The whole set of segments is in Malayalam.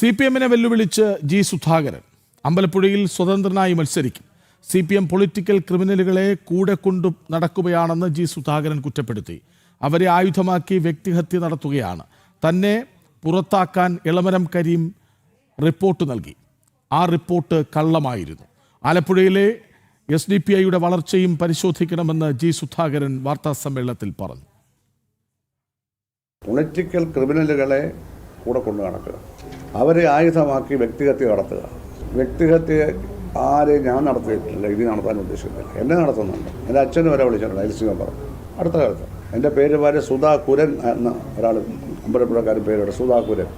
CPM-നെ വെല്ലുവിളിച്ച് ജി സുധാകരൻ അമ്പലപ്പുഴയിൽ സ്വതന്ത്രനായി മത്സരിക്കും. CPM പൊളിറ്റിക്കൽ ക്രിമിനലുകളെ കൂടെ കൊണ്ടു നടക്കുകയാണെന്ന് ജി സുധാകരൻ കുറ്റപ്പെടുത്തി. അവരെ ആയുധമാക്കി വ്യക്തിഹത്യ നടത്തുകയാണ്. തന്നെ പുറത്താക്കാൻ എളമരം കരീം റിപ്പോർട്ട് നൽകി. ആ റിപ്പോർട്ട് കള്ളമായിരുന്നു. ആലപ്പുഴയിലെ SDPIയുടെ വളർച്ചയും പരിശോധിക്കണമെന്ന് ജി സുധാകരൻ വാർത്താസമ്മേളനത്തിൽ പറഞ്ഞു. പൊളിറ്റിക്കൽ ക്രിമിനലുകളെ കൂടെ കൊണ്ടു നടക്കുക, അവരെ ആയുധമാക്കി വ്യക്തിഹത്യ നടത്തുക. വ്യക്തിഹത്യ ആരെയും ഞാൻ നടത്തിയിട്ടില്ല, ഇനി നടത്താൻ ഉദ്ദേശിക്കുന്നില്ല. എന്നെ നടത്തുന്നുണ്ട്. എൻ്റെ അച്ഛനും വരെ വിളിച്ചിട്ടുണ്ട്. ഐസിംഗം പറഞ്ഞു അടുത്ത കാലത്ത്. എൻ്റെ പേര് വരെ സുധാ കുരൻ എന്ന ഒരാൾ അമ്പലപ്പുഴക്കാരൻ പേരോട് സുധാ കുരൻ.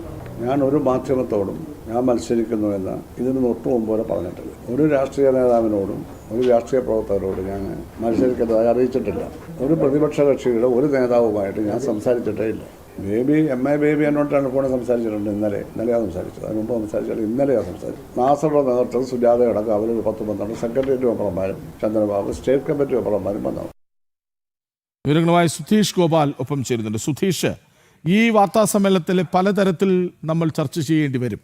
ഞാൻ ഒരു മാധ്യമത്തോടും ഞാൻ മത്സരിക്കുന്നു എന്ന് ഇതിന് തൊട്ട് മുമ്പ് വരെ പറഞ്ഞിട്ടില്ല. ഒരു രാഷ്ട്രീയ നേതാവിനോടും ഒരു രാഷ്ട്രീയ പ്രവർത്തകരോടും ഞാൻ മത്സരിക്കുന്നതായി അറിയിച്ചിട്ടില്ല. ഒരു പ്രതിപക്ഷ കക്ഷിയുടെ ഒരു നേതാവുമായിട്ട് ഞാൻ സംസാരിച്ചിട്ടേ ഇല്ല. ബേബി MA ബേബി എന്നോട്ടാണ് ഫോണിൽ സംസാരിച്ചിട്ടുണ്ട്. ഇന്നലെയാണ് സംസാരിച്ചത്. അതിന് മുമ്പ് സംസാരിച്ചാൽ ഇന്നലെയാണ് സംസാരിച്ചത്. നാസറുടെ നേതൃത്വത്തിൽ സുജാതയടക്കം അവരൊരു 10-12 സെക്രട്ടേറിയറ്റ് മെമ്പർമാരും ചന്ദ്രബാബു സ്റ്റേറ്റ് കമ്മിറ്റി മെമ്പർമാരും വന്നു. വിവരങ്ങളുമായി സുധീഷ് ഗോപാൽ ഒപ്പം ചേരുന്നുണ്ട്. സുധീഷ്, ഈ വാർത്താ സമ്മേളനത്തിൽ പലതരത്തിൽ നമ്മൾ ചർച്ച ചെയ്യേണ്ടി വരും.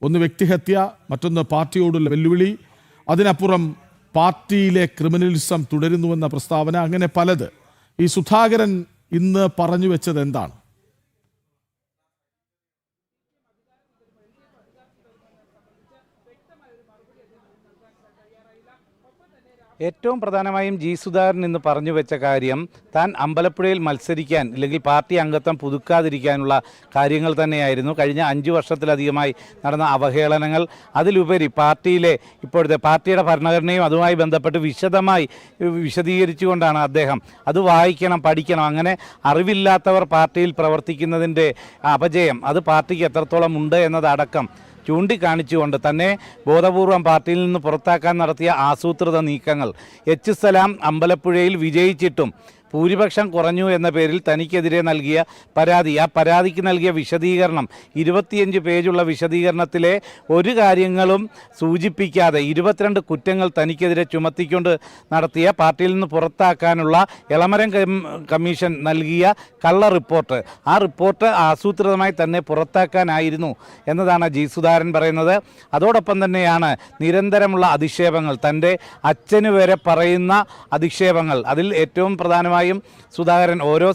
ഒന്ന് വ്യക്തിഹത്യ, മറ്റൊന്ന് പാർട്ടിയോടുള്ള വെല്ലുവിളി, അതിനപ്പുറം പാർട്ടിയിലെ ക്രിമിനലിസം തുടരുന്നുവെന്ന പ്രസ്താവന, അങ്ങനെ പലത്. ഈ സുധാകരൻ ഇന്ന് പറഞ്ഞു വെച്ചത് എന്താണ്? ഏറ്റവും പ്രധാനമായും ജി സുധാകരൻ ഇന്ന് പറഞ്ഞു വെച്ച കാര്യം താൻ അമ്പലപ്പുഴയിൽ മത്സരിക്കാൻ അല്ലെങ്കിൽ പാർട്ടി അംഗത്വം പുതുക്കാതിരിക്കാനുള്ള കാര്യങ്ങൾ തന്നെയായിരുന്നു. കഴിഞ്ഞ 5 വർഷത്തിലധികമായി നടന്ന അവഹേളനങ്ങൾ, അതിലുപരി പാർട്ടിയിലെ ഇപ്പോഴത്തെ പാർട്ടിയുടെ ഭരണഘടനയും അതുമായി ബന്ധപ്പെട്ട് വിശദമായി വിശദീകരിച്ചുകൊണ്ടാണ് അദ്ദേഹം അത് വായിക്കണം, പഠിക്കണം. അങ്ങനെ അറിവില്ലാത്തവർ പാർട്ടിയിൽ പ്രവർത്തിക്കുന്നതിൻ്റെ അപജയം അത് പാർട്ടിക്ക് എത്രത്തോളം ഉണ്ട് എന്നതടക്കം ചൂണ്ടിക്കാണിച്ചുകൊണ്ട് തന്നെ ബോധപൂർവം പാർട്ടിയിൽ നിന്ന് പുറത്താക്കാൻ നടത്തിയ ആസൂത്രിത നീക്കങ്ങൾ, H സലാം അമ്പലപ്പുഴയിൽ വിജയിച്ചിട്ടും ഭൂരിപക്ഷം കുറഞ്ഞു എന്ന പേരിൽ തനിക്കെതിരെ നൽകിയ പരാതി, ആ പരാതിക്ക് നൽകിയ വിശദീകരണം, 25 പേജുള്ള വിശദീകരണത്തിലെ ഒരു കാര്യങ്ങളും സൂചിപ്പിക്കാതെ 22 കുറ്റങ്ങൾ തനിക്കെതിരെ ചുമത്തിക്കൊണ്ട് നടത്തിയ പാർട്ടിയിൽ നിന്ന് പുറത്താക്കാനുള്ള എളമരം കമ്മീഷൻ നൽകിയ കള്ള റിപ്പോർട്ട്, ആ റിപ്പോർട്ട് ആസൂത്രിതമായി തന്നെ പുറത്താക്കാനായിരുന്നു എന്നതാണ് ജി സുധാകരൻ പറയുന്നത്. അതോടൊപ്പം തന്നെയാണ് നിരന്തരമുള്ള അധിക്ഷേപങ്ങൾ, തൻ്റെ അച്ഛന് വരെ പറയുന്ന അധിക്ഷേപങ്ങൾ. അതിൽ ഏറ്റവും പ്രധാനമായി സുധാകരൻ ഓരോ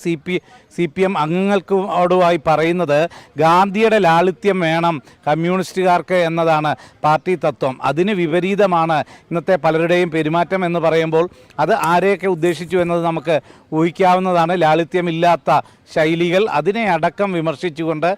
CPM അംഗങ്ങൾക്കോടുമായി പറയുന്നത് ഗാന്ധിയുടെ ലാളിത്യം വേണം കമ്മ്യൂണിസ്റ്റുകാർക്ക് എന്നതാണ് പാർട്ടി തത്വം. അതിന് വിപരീതമാണ് ഇന്നത്തെ പലരുടെയും പെരുമാറ്റം എന്ന് പറയുമ്പോൾ അത് ആരെയൊക്കെ ഉദ്ദേശിച്ചു എന്നത് നമുക്ക് ഊഹിക്കാവുന്നതാണ്. ലാളിത്യമില്ലാത്ത ശൈലികൾ, അതിനെ അടക്കം വിമർശിച്ചുകൊണ്ട്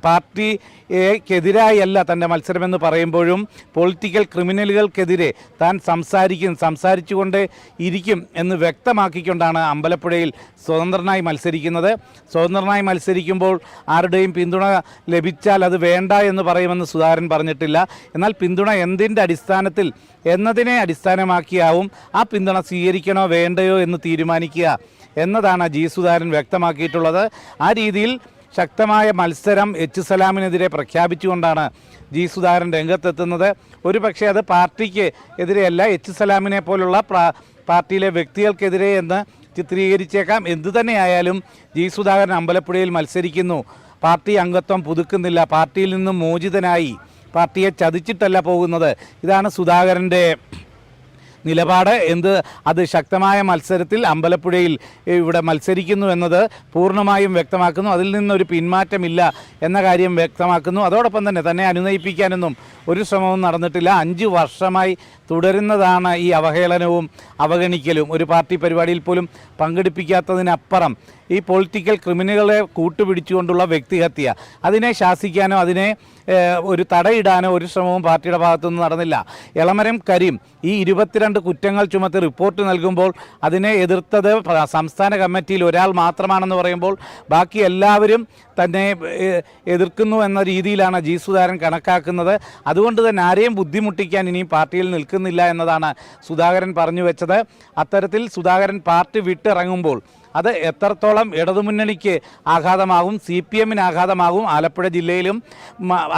പാർട്ടിക്കെതിരായല്ല തൻ്റെ മത്സരമെന്ന് പറയുമ്പോഴും പൊളിറ്റിക്കൽ ക്രിമിനലുകൾക്കെതിരെ താൻ സംസാരിച്ചുകൊണ്ട് ഇരിക്കും എന്ന് വ്യക്തമാക്കിക്കൊണ്ടാണ് അമ്പലപ്പുഴയിൽ സ്വതന്ത്രനായി മത്സരിക്കുന്നത്. സ്വതന്ത്രനായി മത്സരിക്കുമ്പോൾ ആരുടെയും പിന്തുണ ലഭിച്ചാൽ അത് വേണ്ട എന്ന് പറയുമെന്ന് സുധാകരൻ പറഞ്ഞിട്ടില്ല. എന്നാൽ പിന്തുണ എന്തിൻ്റെ അടിസ്ഥാനത്തിൽ എന്നതിനെ അടിസ്ഥാനമാക്കിയാവും ആ പിന്തുണ സ്വീകരിക്കണോ വേണ്ടയോ എന്ന് തീരുമാനിക്കുക എന്നതാണ് ജി സുധാകരൻ വ്യക്തമാക്കിയിട്ടുള്ളത്. ആ രീതിയിൽ ശക്തമായ മത്സരം H സലാമിനെതിരെ പ്രഖ്യാപിച്ചുകൊണ്ടാണ് ജി സുധാകരൻ രംഗത്തെത്തുന്നത്. ഒരു പക്ഷേ അത് പാർട്ടിക്ക് എതിരെയല്ല, H സലാമിനെ പോലുള്ള പാർട്ടിയിലെ വ്യക്തികൾക്കെതിരെ എന്ന് ചിത്രീകരിച്ചേക്കാം. എന്തുതന്നെയായാലും ജി സുധാകരൻ അമ്പലപ്പുഴയിൽ മത്സരിക്കുന്നു, പാർട്ടി അംഗത്വം പുതുക്കുന്നില്ല, പാർട്ടിയിൽ നിന്നും മോചിതനായി, പാർട്ടിയെ ചതിച്ചിട്ടല്ല പോകുന്നത്. ഇതാണ് സുധാകരൻ്റെ നിലപാട്. അത് ശക്തമായ മത്സരത്തിൽ അമ്പലപ്പുഴയിൽ ഇവിടെ മത്സരിക്കുന്നു എന്നത് പൂർണ്ണമായും വ്യക്തമാക്കുന്നു. അതിൽ നിന്നൊരു പിന്മാറ്റമില്ല എന്ന കാര്യം വ്യക്തമാക്കുന്നു. അതോടൊപ്പം തന്നെ അനുനയിപ്പിക്കാനൊന്നും ഒരു ശ്രമവും നടന്നിട്ടില്ല. 5 വർഷമായി തുടരുന്നതാണ് ഈ അവഹേളനവും അവഗണിക്കലും. ഒരു പാർട്ടി പരിപാടിയിൽ പോലും പങ്കെടുപ്പിക്കാത്തതിനപ്പുറം ഈ പൊളിറ്റിക്കൽ ക്രിമിനലുകളെ കൂട്ടുപിടിച്ചുകൊണ്ടുള്ള വ്യക്തിഹത്യ, അതിനെ ശാസിക്കാനോ അതിനെ ഒരു തടയിടാനോ ഒരു ശ്രമവും പാർട്ടിയുടെ ഭാഗത്തുനിന്ന് നടന്നില്ല. എളമരം കരീം ഈ 22 കുറ്റങ്ങൾ ചുമത്തി റിപ്പോർട്ട് നൽകുമ്പോൾ അതിനെ എതിർത്തത് സംസ്ഥാന കമ്മിറ്റിയിൽ ഒരാൾ മാത്രമാണെന്ന് പറയുമ്പോൾ ബാക്കി എല്ലാവരും തന്നെ എതിർക്കുന്നു എന്ന രീതിയിലാണ് ജി സുധാകരൻ കണക്കാക്കുന്നത്. അതുകൊണ്ട് തന്നെ ആരെയും ബുദ്ധിമുട്ടിക്കാൻ ഇനിയും പാർട്ടിയിൽ നിൽക്കുന്നില്ല എന്നതാണ് സുധാകരൻ പറഞ്ഞു വെച്ചത്. അത്തരത്തിൽ സുധാകരൻ പാർട്ടി വിട്ടിറങ്ങുമ്പോൾ അത് എത്രത്തോളം ഇടതുമുന്നണിക്ക് ആഘാതമാകും, CPM ആഘാതമാകും, ആലപ്പുഴ ജില്ലയിലും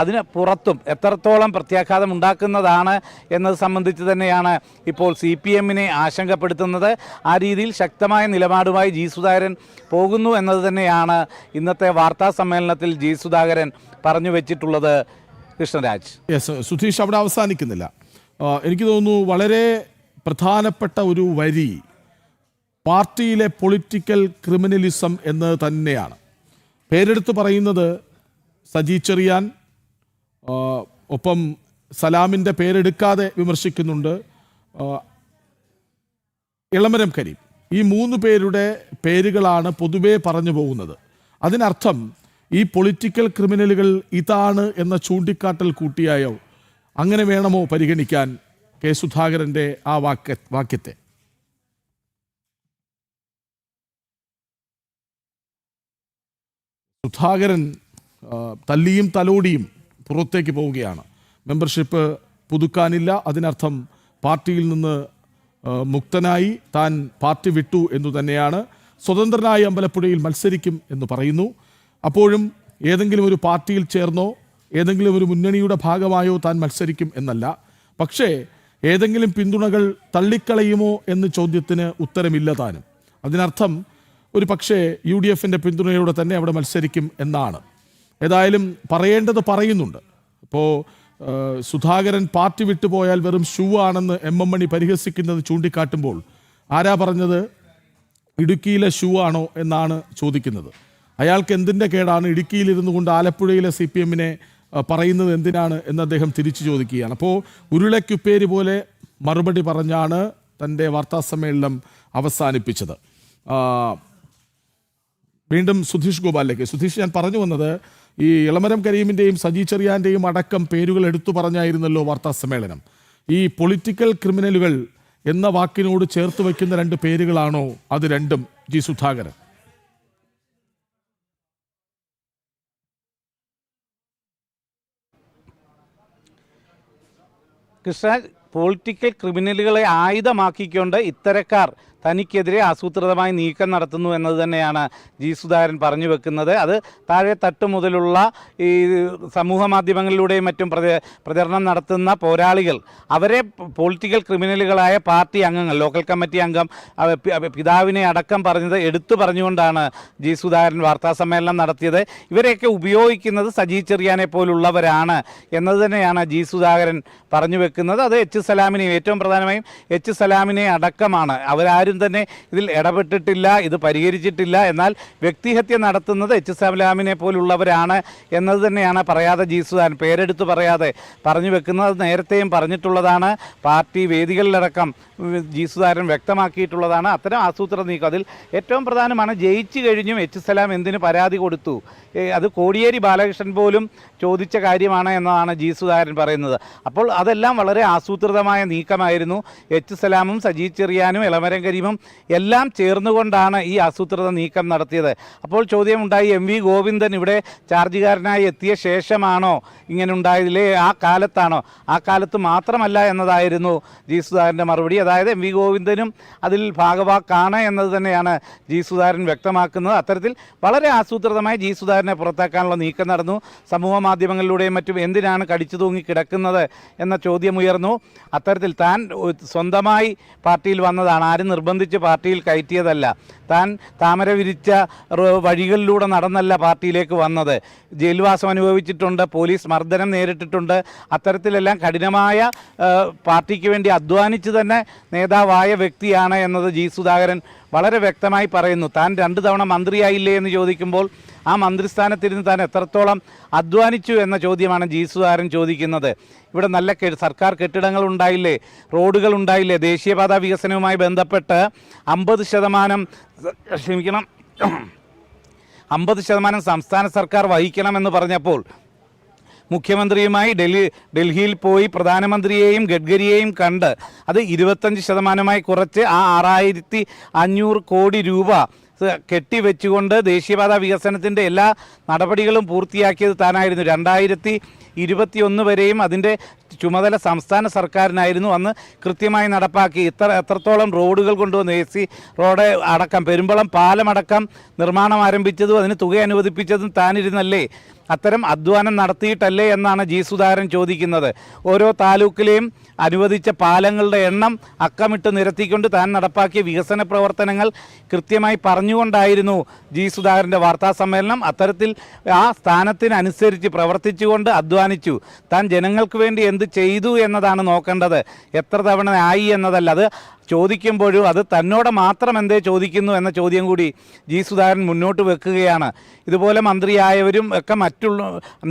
അതിന് പുറത്തും എത്രത്തോളം പ്രത്യാഘാതം ഉണ്ടാക്കുന്നതാണ് എന്നത് സംബന്ധിച്ച് തന്നെയാണ് ഇപ്പോൾ CPM ആശങ്കപ്പെടുത്തുന്നത്. ആ രീതിയിൽ ശക്തമായ നിലപാടുമായി ജി സുധാകരൻ പോകുന്നു എന്നത് തന്നെയാണ് ഇന്നത്തെ വാർത്താ സമ്മേളനത്തിൽ ജി സുധാകരൻ പറഞ്ഞു വെച്ചിട്ടുള്ളത്. കൃഷ്ണരാജ്. സുധീഷ് അവിടെ അവസാനിക്കുന്നില്ല. എനിക്ക് തോന്നുന്നു വളരെ പ്രധാനപ്പെട്ട ഒരു വരി പാർട്ടിയിലെ പൊളിറ്റിക്കൽ ക്രിമിനലിസം എന്ന് തന്നെയാണ്. പേരെടുത്ത് പറയുന്നത് സജി ചെറിയാൻ, ഒപ്പം സലാമിൻ്റെ പേരെടുക്കാതെ വിമർശിക്കുന്നുണ്ട് ഇളമരം കരീം. ഈ 3 പേരുടെ പേരുകളാണ് പൊതുവെ പറഞ്ഞു പോകുന്നത്. അതിനർത്ഥം ഈ പൊളിറ്റിക്കൽ ക്രിമിനലുകൾ ഇതാണ് എന്ന ചൂണ്ടിക്കാട്ടൽ കൂട്ടിയായോ? അങ്ങനെ വേണമോ പരിഗണിക്കാൻ കെ സുധാകരൻ്റെ ആ വാക്യത്തെ? സുധാകരൻ തല്ലിയും തലോടിയും പുറത്തേക്ക് പോവുകയാണ്. മെമ്പർഷിപ്പ് പുതുക്കാനില്ല, അതിനർത്ഥം പാർട്ടിയിൽ നിന്ന് മുക്തനായി, താൻ പാർട്ടി വിട്ടു എന്നു തന്നെയാണ്. സ്വതന്ത്രനായി അമ്പലപ്പുഴയിൽ മത്സരിക്കും എന്ന് പറയുന്നു. അപ്പോഴും ഏതെങ്കിലും ഒരു പാർട്ടിയിൽ ചേർന്നോ ഏതെങ്കിലും ഒരു മുന്നണിയുടെ ഭാഗമായോ താൻ മത്സരിക്കും എന്നല്ല. പക്ഷേ ഏതെങ്കിലും പിന്തുണകൾ തള്ളിക്കളയുമോ എന്ന ചോദ്യത്തിന് ഉത്തരമില്ല താനും. അതിനർത്ഥം ഒരു പക്ഷേ UDFൻ്റെ പിന്തുണയോടെ തന്നെ അവിടെ മത്സരിക്കും എന്നാണ്. ഏതായാലും പറയേണ്ടത് പറയുന്നുണ്ട്. ഇപ്പോൾ സുധാകരൻ പാർട്ടി വിട്ടുപോയാൽ വെറും ഷൂ ആണെന്ന് MM മണി പരിഹസിക്കുന്നത് ചൂണ്ടിക്കാട്ടുമ്പോൾ ആരാ പറഞ്ഞത് ഇടുക്കിയിലെ ഷൂ ആണോ എന്നാണ് ചോദിക്കുന്നത്. അയാൾക്ക് എന്തിൻ്റെ കേടാണ് ഇടുക്കിയിലിരുന്നു കൊണ്ട് ആലപ്പുഴയിലെ CPM പറയുന്നത് എന്തിനാണ് എന്ന് അദ്ദേഹം തിരിച്ചു ചോദിക്കുകയാണ്. അപ്പോൾ ഉരുളയ്ക്കുപ്പേരി പോലെ മറുപടി പറഞ്ഞാണ് തൻ്റെ വാർത്താസമ്മേളനം അവസാനിപ്പിച്ചത്. വീണ്ടും സുധീഷ് ഗോപാലിലേക്ക്. സുധീഷ്, ഞാൻ പറഞ്ഞു വന്നത് ഈ ഇളമരം കരീമിൻ്റെയും സജി ചെറിയാൻ്റെയും അടക്കം പേരുകൾ എടുത്തു പറഞ്ഞായിരുന്നല്ലോ വാർത്താ സമ്മേളനം. ഈ പൊളിറ്റിക്കൽ ക്രിമിനലുകൾ എന്ന വാക്കിനോട് ചേർത്ത് വയ്ക്കുന്ന 2 പേരുകളാണോ അത് രണ്ടും ജി സുധാകരൻ? കൃഷ്ണ, പൊളിറ്റിക്കൽ ക്രിമിനലുകളെ ആയുധമാക്കിക്കൊണ്ട് ഇത്തരക്കാർ തനിക്കെതിരെ ആസൂത്രിതമായി നീക്കം നടത്തുന്നു എന്നത് തന്നെയാണ് ജി സുധാകരൻ പറഞ്ഞു വെക്കുന്നത്. അത് താഴെ തട്ട് മുതലുള്ള ഈ സമൂഹ മാധ്യമങ്ങളിലൂടെയും മറ്റും പ്രചരണം നടത്തുന്ന പോരാളികൾ, അവരെ പൊളിറ്റിക്കൽ ക്രിമിനലുകളായ പാർട്ടി അംഗങ്ങൾ, ലോക്കൽ കമ്മിറ്റി അംഗം പിതാവിനെ അടക്കം പറഞ്ഞത് എടുത്തു പറഞ്ഞുകൊണ്ടാണ് ജി സുധാകരൻ വാർത്താസമ്മേളനം നടത്തിയത്. ഇവരെയൊക്കെ ഉപയോഗിക്കുന്നത് സജി ചെറിയാനെ പോലുള്ളവരാണ് എന്നത് തന്നെയാണ് ജി സുധാകരൻ പറഞ്ഞു വെക്കുന്നത്. അത് H സലാമിനെയും, ഏറ്റവും പ്രധാനമായും H സലാമിനെ അടക്കമാണ്. അവരാരും തന്നെ ഇതിൽ ഇടപെട്ടിട്ടില്ല, ഇത് പരിഹരിച്ചിട്ടില്ല. എന്നാൽ വ്യക്തിഹത്യ നടത്തുന്നത് H സലാമിനെ പോലുള്ളവരാണ് എന്നത് തന്നെയാണ് പറയാതെ ജി സുധാകരൻ, പേരെടുത്ത് പറയാതെ പറഞ്ഞു വെക്കുന്നത്. നേരത്തെയും പറഞ്ഞിട്ടുള്ളതാണ്, പാർട്ടി വേദികളിലടക്കം ജി സുധാകരൻ വ്യക്തമാക്കിയിട്ടുള്ളതാണ്. അത്തരം ആസൂത്രണ നീക്കം, അതിൽ ഏറ്റവും പ്രധാനമാണ് ജയിച്ചു കഴിഞ്ഞും H സലാം എന്തിന് പരാതി കൊടുത്തു, അത് കോടിയേരി ബാലകൃഷ്ണൻ പോലും ചോദിച്ച കാര്യമാണ് എന്നതാണ് ജി സുധാകരൻ പറയുന്നത്. അപ്പോൾ അതെല്ലാം വളരെ ആസൂത്രിതമായ നീക്കമായിരുന്നു. H സലാമും സജി ചെറിയാനും ഇളമരം കരീമും എല്ലാം ചേർന്നുകൊണ്ടാണ് ഈ ആസൂത്രിത നീക്കം നടത്തിയത്. അപ്പോൾ ചോദ്യമുണ്ടായി, MV ഗോവിന്ദൻ ഇവിടെ ചാർജുകാരനായി എത്തിയ ശേഷമാണോ ഇങ്ങനെ ഉണ്ടായതിലെ, ആ കാലത്താണോ? ആ കാലത്ത് മാത്രമല്ല എന്നതായിരുന്നു ജി സുധാകരൻ്റെ മറുപടി. അതായത് MV ഗോവിന്ദനും അതിൽ ഭാഗവാക്കാണ് എന്നത് തന്നെയാണ് ജി സുധാകരൻ വ്യക്തമാക്കുന്നത്. അത്തരത്തിൽ വളരെ ആസൂത്രിതമായി ജി സുധാകരനെ പുറത്താക്കാനുള്ള നീക്കം നടന്നു. സമൂഹ മാധ്യമങ്ങളിലൂടെയും മറ്റും എന്തിനാണ് കടിച്ചു തൂങ്ങി കിടക്കുന്നത് എന്ന ചോദ്യമുയർന്നു. അത്തരത്തിൽ താൻ സ്വന്തമായി പാർട്ടിയിൽ വന്നതാണ്, ആരും നിർബന്ധിച്ച് പാർട്ടിയിൽ കയറ്റിയതല്ല. താൻ താമര വിരിച്ച വഴികളിലൂടെ നടന്നല്ല പാർട്ടിയിലേക്ക് വന്നത്. ജയിൽവാസം അനുഭവിച്ചിട്ടുണ്ട്, പോലീസ് മർദ്ദനം നേരിട്ടിട്ടുണ്ട്. അത്തരത്തിലെല്ലാം കഠിനമായ പാർട്ടിക്ക് വേണ്ടി അധ്വാനിച്ച് തന്നെ നേതാവായ വ്യക്തിയാണ് എന്നത് ജി സുധാകരൻ വളരെ വ്യക്തമായി പറയുന്നു. താൻ 2 തവണ മന്ത്രിയായില്ലേ എന്ന് ചോദിക്കുമ്പോൾ ആ മന്ത്രിസ്ഥാനത്തിരുന്ന് താൻ എത്രത്തോളം അധ്വാനിച്ചു എന്ന ചോദ്യമാണ് ജി സുധാകരൻ ചോദിക്കുന്നത്. ഇവിടെ നല്ല സർക്കാർ കെട്ടിടങ്ങൾ ഉണ്ടായില്ലേ, റോഡുകൾ ഉണ്ടായില്ലേ, ദേശീയപാത വികസനവുമായി ബന്ധപ്പെട്ട് 50% സംസ്ഥാന സർക്കാർ വഹിക്കണമെന്ന് പറഞ്ഞപ്പോൾ മുഖ്യമന്ത്രിയുമായി ഡൽഹിയിൽ പോയി പ്രധാനമന്ത്രിയെയും ഗഡ്കരിയെയും കണ്ട് അത് 25% കുറച്ച് ആ 6500 കോടി രൂപ കെട്ടിവെച്ചുകൊണ്ട് ദേശീയപാത വികസനത്തിൻ്റെ എല്ലാ നടപടികളും പൂർത്തിയാക്കിയത് താനായിരുന്നു. 2021 വരെയും അതിൻ്റെ ചുമതല സംസ്ഥാന സർക്കാരിനായിരുന്നു. അന്ന് കൃത്യമായി നടപ്പാക്കി. എത്രത്തോളം റോഡുകൾ കൊണ്ടുവന്നു, AC റോഡ് അടക്കം, പെരുമ്പളം പാലമടക്കം നിർമ്മാണം ആരംഭിച്ചതും അതിന് തുക അനുവദിപ്പിച്ചതും താനിരുന്നല്ലേ? അത്തരം അധ്വാനം നടത്തിയിട്ടല്ലേ എന്നാണ് ജി സുധാകരൻ ചോദിക്കുന്നത്. ഓരോ താലൂക്കിലെയും അനുവദിച്ച പാലങ്ങളുടെ എണ്ണം അക്കമിട്ട് നിരത്തിക്കൊണ്ട് താൻ നടപ്പാക്കിയ വികസന പ്രവർത്തനങ്ങൾ കൃത്യമായി പറഞ്ഞുകൊണ്ടായിരുന്നു ജി സുധാകരൻ്റെ വാർത്താ സമ്മേളനം. അത്തരത്തിൽ ആ സ്ഥാനത്തിനനുസരിച്ച് പ്രവർത്തിച്ചുകൊണ്ട് അധ്വാനിച്ചു. താൻ ജനങ്ങൾക്ക് വേണ്ടി എന്ത് ചെയ്തു എന്നതാണ് നോക്കേണ്ടത്, എത്ര തവണ ആയി എന്നതല്ല. അത് ചോദിക്കുമ്പോഴും അത് തന്നോട് മാത്രം എന്തേ ചോദിക്കുന്നു എന്ന ചോദ്യം കൂടി ജി സുധാകരൻ മുന്നോട്ട് വെക്കുകയാണ്. ഇതുപോലെ മന്ത്രിയായവരും ഒക്കെ മറ്റുള്ള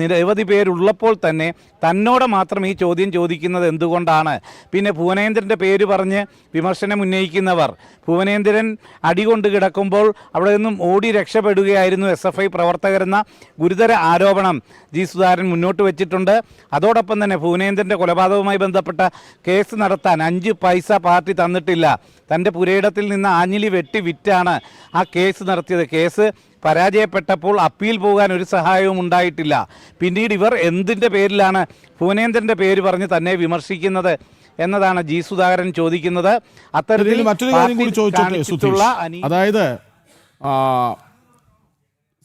നിരവധി പേരുള്ളപ്പോൾ തന്നെ തന്നോട് മാത്രം ഈ ചോദ്യം ചോദിക്കുന്നത് എന്തുകൊണ്ടാണ്? പിന്നെ ഭുവനേന്ദ്രൻ്റെ പേര് പറഞ്ഞ് വിമർശനം ഉന്നയിക്കുന്നവർ, ഭുവനേന്ദ്രൻ അടികൊണ്ട് കിടക്കുമ്പോൾ അവിടെ നിന്നും ഓടി രക്ഷപ്പെടുകയായിരുന്നു SFI പ്രവർത്തകരെന്ന ഗുരുതര ആരോപണം ജി സുധാകരൻ മുന്നോട്ട് വെച്ചിട്ടുണ്ട്. അതോടൊപ്പം തന്നെ ഭുവനേന്ദ്രൻ്റെ കൊലപാതകവുമായി ബന്ധപ്പെട്ട കേസ് നടത്താൻ 5 പൈസ പാർട്ടി തന്നിട്ടില്ല. തൻ്റെ പുരയിടത്തിൽ നിന്ന് ആഞ്ഞിലി വെട്ടി വിറ്റാണ് ആ കേസ് നടത്തിയത്. കേസ് പരാജയപ്പെട്ടപ്പോൾ അപ്പീൽ പോകാൻ ഒരു സഹായവും ഉണ്ടായിട്ടില്ല. പിന്നീട് ഇവർ എന്തിൻ്റെ പേരിലാണ് ഭുവനേന്ദ്രൻ്റെ പേര് പറഞ്ഞ് തന്നെ വിമർശിക്കുന്നത് എന്നതാണ് ജി സുധാകരൻ ചോദിക്കുന്നത്. അത്തരത്തിൽ മറ്റൊരു കാര്യം കൂടി ചോദിച്ചോട്ടെ സുധീഷ്, അതായത്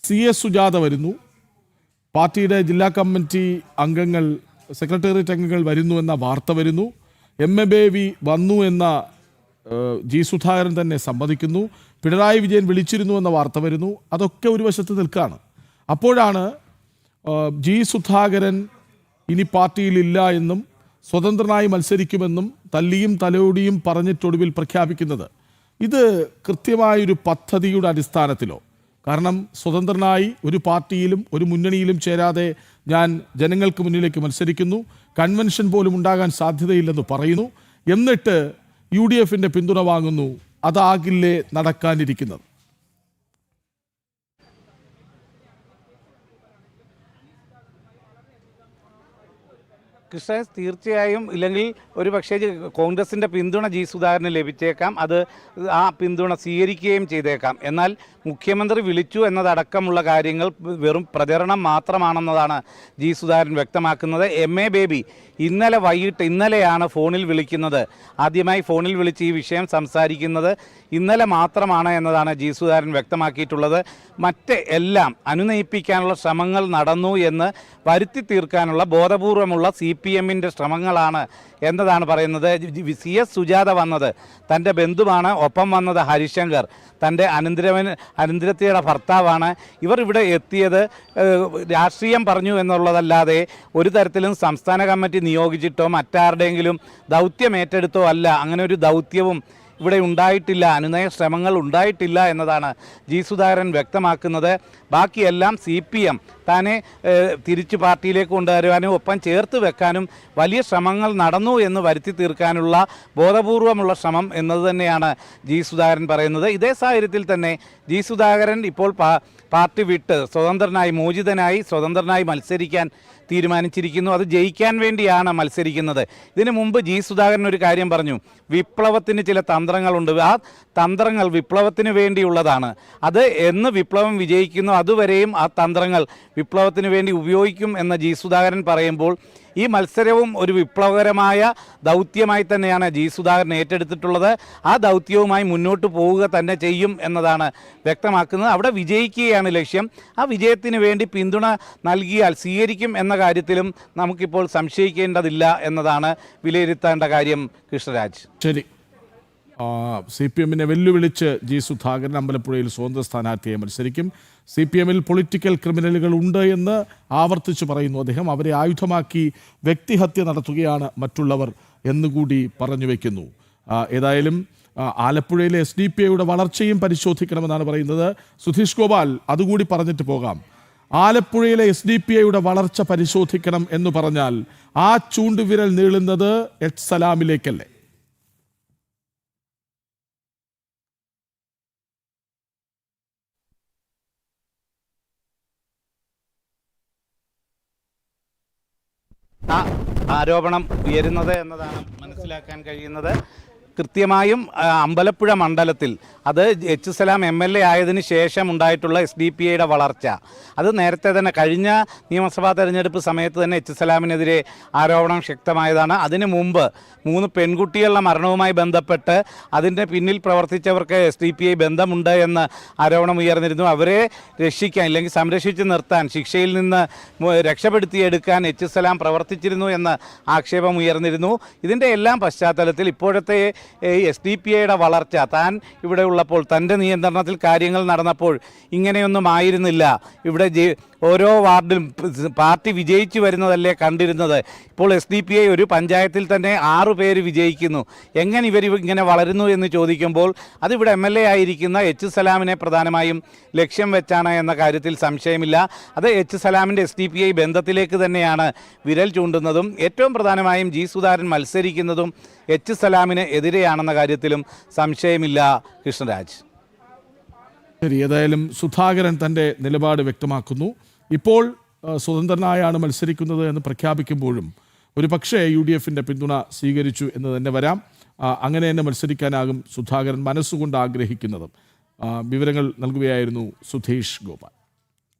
CS സുജാത വരുന്നു, പാർട്ടിയുടെ ജില്ലാ കമ്മിറ്റി അംഗങ്ങൾ, സെക്രട്ടേറിയറ്റ് അംഗങ്ങൾ വരുന്നു എന്ന വാർത്ത വരുന്നു, MA ബേബി വന്നു എന്ന ജി സുധാകരൻ തന്നെ സമ്മതിക്കുന്നു, പിണറായി വിജയൻ വിളിച്ചിരുന്നു എന്ന വാർത്ത വരുന്നു. അതൊക്കെ ഒരു വശത്ത് നിൽക്കുകയാണ്. അപ്പോഴാണ് ജി സുധാകരൻ ഇനി പാർട്ടിയിലില്ല എന്നും സ്വതന്ത്രനായി മത്സരിക്കുമെന്നും തല്ലിയും തലോടിയും പറഞ്ഞിട്ടൊടുവിൽ പ്രഖ്യാപിക്കുന്നത്. ഇത് കൃത്യമായൊരു പദ്ധതിയുടെ അടിസ്ഥാനത്തിലോ? കാരണം സ്വതന്ത്രനായി ഒരു പാർട്ടിയിലും ഒരു മുന്നണിയിലും ചേരാതെ ഞാൻ ജനങ്ങൾക്ക് മുന്നിലേക്ക് മത്സരിക്കുന്നു, കൺവെൻഷൻ പോലും ഉണ്ടാകാൻ സാധ്യതയില്ലെന്ന് പറയുന്നു, എന്നിട്ട് UDFിൻ്റെ പിന്തുണ വാങ്ങുന്നു. അതാകില്ലേ നടക്കാനിരിക്കുന്നത്? കൃഷ്ണ, തീർച്ചയായും ഇല്ലെങ്കിൽ ഒരു പക്ഷേ കോൺഗ്രസിൻ്റെ പിന്തുണ ജി സുധാകരന് ലഭിച്ചേക്കാം. അത് ആ പിന്തുണ സ്വീകരിക്കുകയും ചെയ്തേക്കാം. എന്നാൽ മുഖ്യമന്ത്രി വിളിച്ചു എന്നതടക്കമുള്ള കാര്യങ്ങൾ വെറും പ്രചരണം മാത്രമാണെന്നതാണ് ജി സുധാകരൻ വ്യക്തമാക്കുന്നത്. MA ബേബി ഇന്നലെയാണ് ഫോണിൽ വിളിക്കുന്നത്. ആദ്യമായി ഫോണിൽ വിളിച്ച് ഈ വിഷയം സംസാരിക്കുന്നത് ഇന്നലെ മാത്രമാണ് എന്നതാണ് ജി സുധാകരൻ വ്യക്തമാക്കിയിട്ടുള്ളത്. മറ്റ് എല്ലാം അനുനയിപ്പിക്കാനുള്ള ശ്രമങ്ങൾ നടന്നു എന്ന് വരുത്തി തീർക്കാനുള്ള ബോധപൂർവമുള്ള CPMൻ്റെ ശ്രമങ്ങളാണ് എന്നതാണ് പറയുന്നത്. CS സുജാത വന്നത് തൻ്റെ ബന്ധുവാണ്. ഒപ്പം വന്നത് ഹരിശങ്കർ, തൻ്റെ അനന്തരത്തിയുടെ ഭർത്താവാണ്. ഇവർ ഇവിടെ എത്തിയത് രാഷ്ട്രീയം പറഞ്ഞു എന്നുള്ളതല്ലാതെ ഒരു തരത്തിലും സംസ്ഥാന കമ്മിറ്റി നിയോഗിച്ചിട്ടോ മറ്റാരുടെയെങ്കിലും ദൗത്യം ഏറ്റെടുത്തോ അല്ല. അങ്ങനെ ഒരു ദൗത്യവും ഇവിടെ ഉണ്ടായിട്ടില്ല, അനുനയ ശ്രമങ്ങൾ ഉണ്ടായിട്ടില്ല എന്നതാണ് ജി സുധാകരൻ വ്യക്തമാക്കുന്നത്. ബാക്കിയെല്ലാം CPM താനെ തിരിച്ചു പാർട്ടിയിലേക്ക് കൊണ്ടുവരുവാനും ഒപ്പം ചേർത്ത് വെക്കാനും വലിയ ശ്രമങ്ങൾ നടന്നു എന്ന് വരുത്തി തീർക്കാനുള്ള ബോധപൂർവമുള്ള ശ്രമം എന്നത് തന്നെയാണ് ജി സുധാകരൻ പറയുന്നത്. ഇതേ സാഹചര്യത്തിൽ തന്നെ ജി സുധാകരൻ ഇപ്പോൾ പാർട്ടി വിട്ട് സ്വതന്ത്രനായി മത്സരിക്കാൻ തീരുമാനിച്ചിരിക്കുന്നു. അത് ജയിക്കാൻ വേണ്ടിയാണ് മത്സരിക്കുന്നത്. ഇതിനു മുമ്പ് ജി സുധാകരൻ ഒരു കാര്യം പറഞ്ഞു, വിപ്ലവത്തിന് ചില തന്ത്രങ്ങളുണ്ട്. ആ തന്ത്രങ്ങൾ വിപ്ലവത്തിന് വേണ്ടിയുള്ളതാണ്. അത് എന്ന് വിപ്ലവം വിജയിക്കുന്നു അതുവരെയും ആ തന്ത്രങ്ങൾ വിപ്ലവത്തിന് വേണ്ടി ഉപയോഗിക്കും എന്ന് ജി സുധാകരൻ പറയുമ്പോൾ ഈ മത്സരവും ഒരു വിപ്ലവകരമായ ദൗത്യമായി തന്നെയാണ് ജി സുധാകരൻ ഏറ്റെടുത്തിട്ടുള്ളത്. ആ ദൗത്യവുമായി മുന്നോട്ട് പോവുക തന്നെ ചെയ്യും എന്നതാണ് വ്യക്തമാക്കുന്നത്. അവിടെ വിജയിക്കുകയാണ് ലക്ഷ്യം. ആ വിജയത്തിന് വേണ്ടി പിന്തുണ നൽകിയാൽ സ്വീകരിക്കും എന്ന കാര്യത്തിലും നമുക്കിപ്പോൾ സംശയിക്കേണ്ടതില്ല എന്നതാണ് വിലയിരുത്തേണ്ട കാര്യം. കൃഷ്ണരാജ്, ശരി. CPMനെ വെല്ലുവിളിച്ച് ജി സുധാകരൻ അമ്പലപ്പുഴയിൽ സ്വതന്ത്ര സ്ഥാനാർത്ഥിയെ മത്സരിക്കും. CPMൽ പൊളിറ്റിക്കൽ ക്രിമിനലുകൾ ഉണ്ട് എന്ന് ആവർത്തിച്ച് പറയുന്നു അദ്ദേഹം. അവരെ ആയുധമാക്കി വ്യക്തിഹത്യ നടത്തുകയാണ് മറ്റുള്ളവർ എന്നുകൂടി പറഞ്ഞു വയ്ക്കുന്നു. ഏതായാലും ആലപ്പുഴയിലെ SDPIയുടെ വളർച്ചയും പരിശോധിക്കണമെന്നാണ് പറയുന്നത്. സുധീഷ് ഗോപാൽ, അതുകൂടി പറഞ്ഞിട്ട് പോകാം. ആലപ്പുഴയിലെ SDPIയുടെ വളർച്ച പരിശോധിക്കണം എന്ന് പറഞ്ഞാൽ ആ ചൂണ്ടുവിരൽ നീളുന്നത് സലാമിലേക്കല്ലേ? ആ ആരോപണം ഉയരുന്നത് എന്നതാണ് മനസ്സിലാക്കാൻ കഴിയുന്നത്. കൃത്യമായും അമ്പലപ്പുഴ മണ്ഡലത്തിൽ അത് എച്ച് സലാം MLA ആയതിനു ശേഷം ഉണ്ടായിട്ടുള്ള SDPIയുടെ വളർച്ച, അത് നേരത്തെ തന്നെ കഴിഞ്ഞ നിയമസഭാ തെരഞ്ഞെടുപ്പ് സമയത്ത് തന്നെ എച്ച് സലാമിനെതിരെ ആരോപണം ശക്തമായതാണ്. അതിനു മുമ്പ് 3 പെൺകുട്ടികളുടെ മരണവുമായി ബന്ധപ്പെട്ട് അതിൻ്റെ പിന്നിൽ പ്രവർത്തിച്ചവർക്ക് SDPI ബന്ധമുണ്ട് എന്ന് ആരോപണം ഉയർന്നിരുന്നു. അവരെ രക്ഷിക്കാൻ അല്ലെങ്കിൽ സംരക്ഷിച്ച് നിർത്താൻ, ശിക്ഷയിൽ നിന്ന് രക്ഷപ്പെടുത്തിയെടുക്കാൻ എച്ച് സലാം പ്രവർത്തിച്ചിരുന്നു എന്ന ആക്ഷേപം ഉയർന്നിരുന്നു. ഇതിൻ്റെ എല്ലാം പശ്ചാത്തലത്തിൽ ഇപ്പോഴത്തെ SDPIയുടെ വളർച്ച, താൻ ഇവിടെ ഉള്ളപ്പോൾ തൻ്റെ നിയന്ത്രണത്തിൽ കാര്യങ്ങൾ നടന്നപ്പോൾ ഇങ്ങനെയൊന്നും ആയിരുന്നില്ല. ഇവിടെ ഓരോ വാർഡിലും പാർട്ടി വിജയിച്ചു വരുന്നതല്ലേ കണ്ടിരുന്നത്. ഇപ്പോൾ SDPI ഒരു പഞ്ചായത്തിൽ തന്നെ 6 പേര് വിജയിക്കുന്നു. എങ്ങനെ ഇവർ ഇങ്ങനെ വളരുന്നു എന്ന് ചോദിക്കുമ്പോൾ അതിവിടെ MLA ആയിരിക്കുന്ന എച്ച് സലാമിനെ പ്രധാനമായും ലക്ഷ്യം വെച്ചാണ് എന്ന കാര്യത്തിൽ സംശയമില്ല. അത് എച്ച് സലാമിൻ്റെ SDPI ബന്ധത്തിലേക്ക് തന്നെയാണ് വിരൽ ചൂണ്ടുന്നതും ഏറ്റവും പ്രധാനമായും ജി സുധാകരൻ മത്സരിക്കുന്നതും എച്ച് സലാമിന് എതിരെയാണെന്ന കാര്യത്തിലും സംശയമില്ല. കൃഷ്ണരാജ്. ശരി, ഏതായാലും സുധാകരൻ തൻ്റെ നിലപാട് വ്യക്തമാക്കുന്നു. ഇപ്പോൾ സ്വതന്ത്രനായാണ് മത്സരിക്കുന്നത് എന്ന് പ്രഖ്യാപിക്കുമ്പോഴും ഒരു പക്ഷേ UDFിൻ്റെ പിന്തുണ സ്വീകരിച്ചു എന്ന് തന്നെ വരാം. അങ്ങനെ തന്നെ മത്സരിക്കാനാകും സുധാകരൻ മനസ്സുകൊണ്ട് ആഗ്രഹിക്കുന്നതും. വിവരങ്ങൾ നൽകുകയായിരുന്നു സുധീഷ് ഗോപാൽ.